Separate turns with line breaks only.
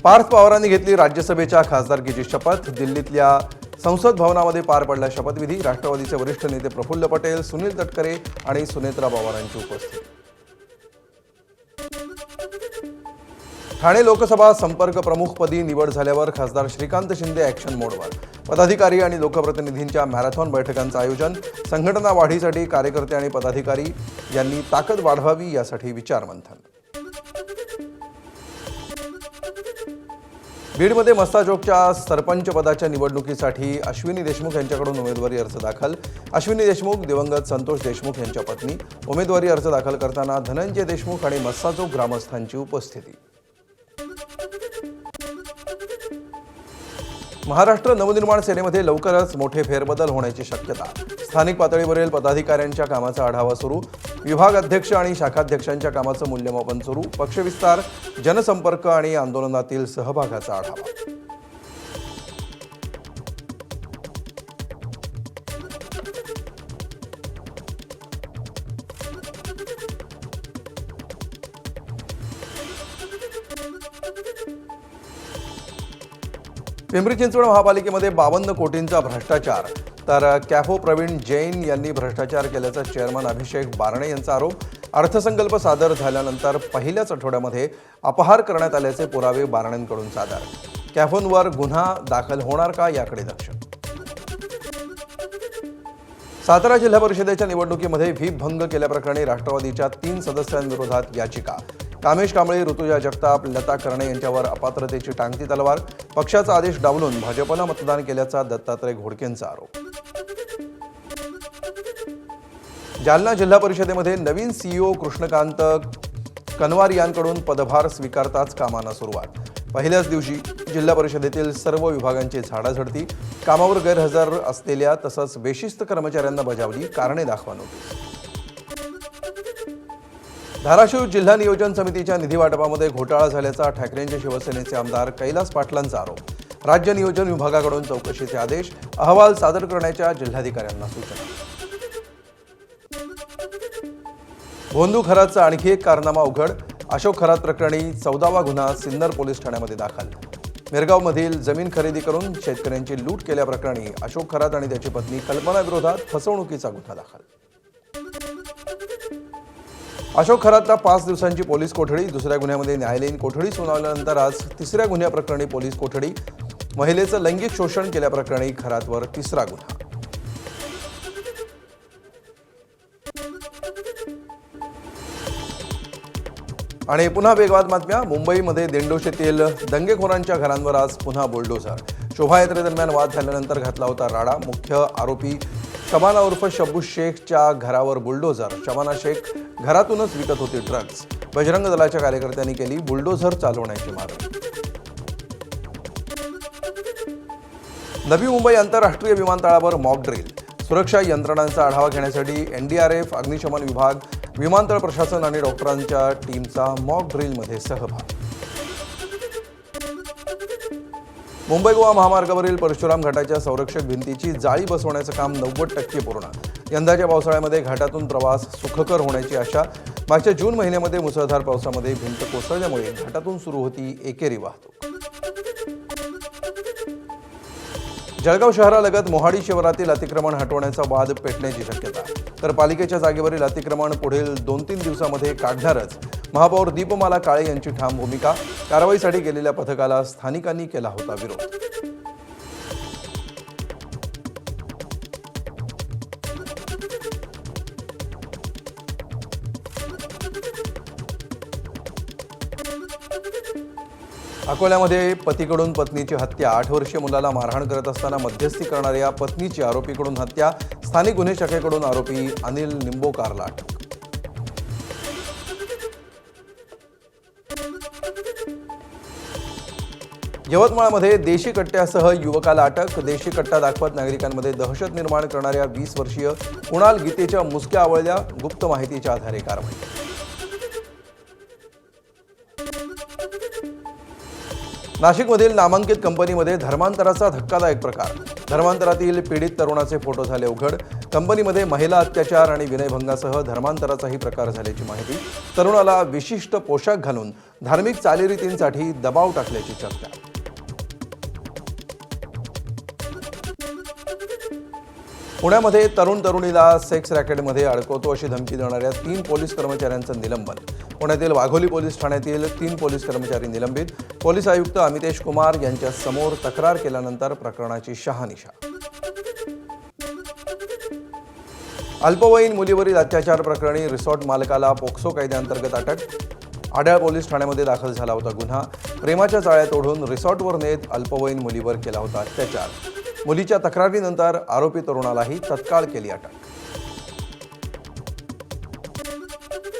पार्थ पवारांनी घेतली राज्यसभेच्या खासदारकीची शपथ। दिल्लीतल्या संसद भवनामध्ये पार पडला शपथविधी। राष्ट्रवादीचे वरिष्ठ नेते प्रफुल्ल पटेल, सुनील तटकरे आणि सुनेत्रा पवारांची उपस्थिती। ठाणे लोकसभा संपर्क प्रमुखपदी निवड झाल्यावर खासदार श्रीकांत शिंदे ॲक्शन मोडवर। पदाधिकारी आणि लोकप्रतिनिधींच्या मॅरेथॉन बैठकांचं आयोजन। संघटना वाढीसाठी कार्यकर्ते आणि पदाधिकारी यांनी ताकद वाढवावी यासाठी विचारमंथन। बीडमध्ये मस्ताचोकच्या सरपंच पदाच्या निवडणुकीसाठी अश्विनी देशमुख यांच्याकडून उमेदवारी अर्ज दाखल। अश्विनी देशमुख दिवंगत संतोष देशमुख यांच्या पत्नी। उमेदवारी अर्ज दाखल करताना धनंजय देशमुख आणि मस्ताचोक ग्रामस्थांची उपस्थिती। महाराष्ट्र नवनिर्माण सेनेमध्ये लवकरच मोठे फेरबदल होण्याची शक्यता। स्थानिक पातळीवरील पदाधिकाऱ्यांच्या कामाचा आढावा सुरू। विभाग अध्यक्ष आणि शाखाध्यक्षांच्या कामाचं मूल्यमापन सुरू। पक्षविस्तार, जनसंपर्क आणि आंदोलनातील सहभागाचा आढावा। पिंपरी चिंचवड महापालिकेमध्ये 52 कोटींचा भ्रष्टाचार, तर कॅफो प्रवीण जैन यांनी भ्रष्टाचार केल्याचा चेअरमन अभिषेक बारणे यांचा आरोप। अर्थसंकल्प सादर झाल्यानंतर पहिल्याच आठवड्यामध्ये अपहार करण्यात आल्याचे पुरावे बारणेंकडून सादर। कॅफोंवर गुन्हा दाखल होणार का याकडे लक्ष। सातारा जिल्हा परिषदेच्या निवडणुकीमध्ये व्हीप भंग केल्याप्रकरणी राष्ट्रवादीच्या 3 सदस्यांविरोधात याचिका। कामेश कांबळे, ऋतुजा जगताप, लता करणे यांच्यावर अपात्रतेची टांगती तलवार। पक्षाचा आदेश डावलून भाजपला मतदान केल्याचा दत्तात्रय घोडकेंचा आरोप। जालना जिल्हा परिषदेमध्ये नवीन सीईओ कृष्णकांत कनवार यांकडून पदभार स्वीकारताच कामांना सुरुवात। पहिल्याच दिवशी जिल्हा परिषदेतील सर्व विभागांची झाडाझडती। कामावर गैरहजर असलेल्या तसंच बेशिस्त कर्मचाऱ्यांना बजावली कारणे दाखवा नोटीस। धाराशिव जिल्हा नियोजन समितीच्या निधी वाटपामध्ये घोटाळा झाल्याचा ठाकरेंच्या शिवसेनेचे आमदार कैलास पाटलांचा आरोप। राज्य नियोजन विभागाकडून चौकशीचे आदेश। अहवाल सादर करण्याच्या जिल्हाधिकाऱ्यांना सूचना। भोंदू खरातचा आणखी एक कारनामा उघड। अशोक खरात प्रकरणी 14वा गुन्हा सिन्नर पोलीस ठाण्यामध्ये दाखल। मिरगावमधील जमीन खरेदी करून शेतकऱ्यांची लूट केल्याप्रकरणी अशोक खरात आणि त्याची पत्नी कल्पना विरोधात फसवणुकीचा गुन्हा दाखल। अशोक खरातला 5 दिवसांची पोलीस कोठडी। दुसऱ्या गुन्ह्यामध्ये न्यायालयीन कोठडी सुनावल्यानंतर आज तिसऱ्या गुन्ह्याप्रकरणी पोलीस कोठडी। महिलेचं लैंगिक शोषण केल्याप्रकरणी खरातवर 3रा गुन्हा। आणि पुन्हा वेगवान बातम्या। मुंबईमध्ये दिंडोशीतील दंगेखोरांच्या घरांवर आज पुन्हा बुलडोझर। शोभायात्रेदरम्यान वाद झाल्यानंतर घातला होता राडा। मुख्य आरोपी शबाना उर्फ शब्बू शेखच्या घरावर बुलडोझर। शबाना शेख घरातूनच विकत होती ड्रग्ज। बजरंग दलाच्या कार्यकर्त्यांनी केली बुलडोझर चालवण्याची मागणी। नवी मुंबई आंतरराष्ट्रीय विमानतळावर मॉक ड्रिल। सुरक्षा यंत्रणांचा आढावा घेण्यासाठी एनडीआरएफ, अग्निशमन विभाग, विमानतळ प्रशासन आणि डॉक्टरांच्या टीमचा मॉक ड्रिलमध्ये सहभाग। मुंबई गोवा महामार्गावरील परशुराम घाटाच्या संरक्षक भिंतीची जाळी बसवण्याचं काम 90% पूर्ण। यंदाच्या पावसाळ्यामध्ये घाटातून प्रवास सुखकर होण्याची आशा। मागच्या जून महिन्यामध्ये मुसळधार पावसामध्ये भिंत कोसळल्यामुळे घाटातून सुरू होती एकेरी वाहतूक। जळगाव शहरालगत मोहाडी शिवारातील अतिक्रमण हटवण्याचा वाद पेटण्याची शक्यता, तर पालिकेच्या जागेवरील अतिक्रमण पुढील 2-3 दिवसामध्ये काढणारच। महापौर दीपमाला काळे यांची ठाम भूमिका। कारवाईसाठी गेलेल्या पथकाला स्थानिकांनी केला होता विरोध। अकोल्यामध्ये पतीकडून पत्नीची हत्या। 8 वर्षीय मुलाला मारहाण करत असताना मध्यस्थी करणाऱ्या पत्नीची आरोपीकडून हत्या। स्थानिक गुन्हे शाखेकडून आरोपी अनिल निंबोकारला अटक। यवतमाळमध्ये देशी कट्ट्यासह युवकाला अटक। देशी कट्टा दाखवत नागरिकांमध्ये दहशत निर्माण करणाऱ्या 20 वर्षीय कुणाल गीतेच्या मुसक्या आवळल्या। गुप्त माहितीच्या आधारे कारवाई। नाशिकमधील नामांकित कंपनीमध्ये धर्मांतराचा धक्कादायक प्रकार। धर्मांतरातील पीडित तरुणाचे फोटो झाले उघड। कंपनीमध्ये महिला अत्याचार आणि विनयभंगासह धर्मांतराचाही प्रकार झाल्याची माहिती. तरुणाला विशिष्ट पोशाख घालून धार्मिक चालीरीतींसाठी दबाव टाकल्याची चर्चा. पुण्यामध्ये तरुणीला सेक्स रॅकेटमध्ये अडकवतो अशी धमकी देणाऱ्या 3 पोलीस कर्मचाऱ्यांचं निलंबन. पुण्यातील वाघोली पोलीस ठाण्यातील 3 पोलीस कर्मचारी निलंबित. पोलीस आयुक्त अमितेश कुमार यांच्या समोर तक्रार केल्यानंतर प्रकरणाची शहानिशा. अल्पवयीन मुलीवरील अत्याचार प्रकरणी रिसॉर्ट मालकाला पोक्सो कायद्याअंतर्गत अटक. आढळ पोलीस ठाण्यामध्ये दाखल झाला होता गुन्हा. प्रेमाच्या जाळ्यात ओढून रिसॉर्टवर नेत अल्पवयीन मुलीवर केला होता अत्याचार. मुलीच्या तक्रारीनंतर आरोपी तरुणालाही तत्काळ केली अटक.